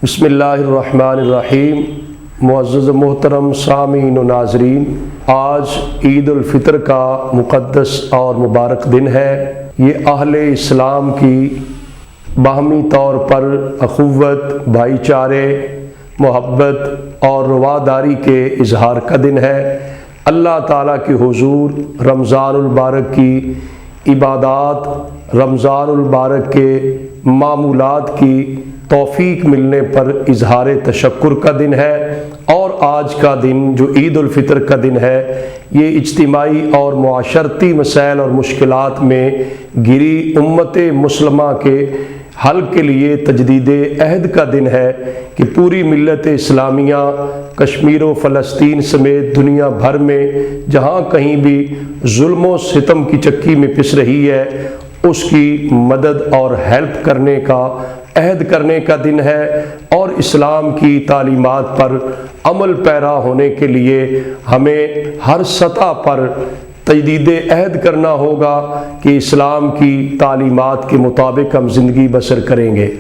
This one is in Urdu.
بسم اللہ الرحمن الرحیم۔ معزز محترم سامعین و ناظرین، آج عید الفطر کا مقدس اور مبارک دن ہے۔ یہ اہل اسلام کی باہمی طور پر اخوت، بھائی چارے، محبت اور رواداری کے اظہار کا دن ہے۔ اللہ تعالیٰ کے حضور رمضان المبارک کی عبادات، رمضان المبارک کے معمولات کی توفیق ملنے پر اظہار تشکر کا دن ہے، اور آج کا دن جو عید الفطر کا دن ہے، یہ اجتماعی اور معاشرتی مسائل اور مشکلات میں گری امت مسلمہ کے حل کے لیے تجدید عہد کا دن ہے کہ پوری ملت اسلامیہ کشمیر و فلسطین سمیت دنیا بھر میں جہاں کہیں بھی ظلم و ستم کی چکی میں پس رہی ہے، اس کی مدد اور ہیلپ کرنے کا عہد کرنے کا دن ہے، اور اسلام کی تعلیمات پر عمل پیرا ہونے کے لیے ہمیں ہر سطح پر تجدید عہد کرنا ہوگا کہ اسلام کی تعلیمات کے مطابق ہم زندگی بسر کریں گے۔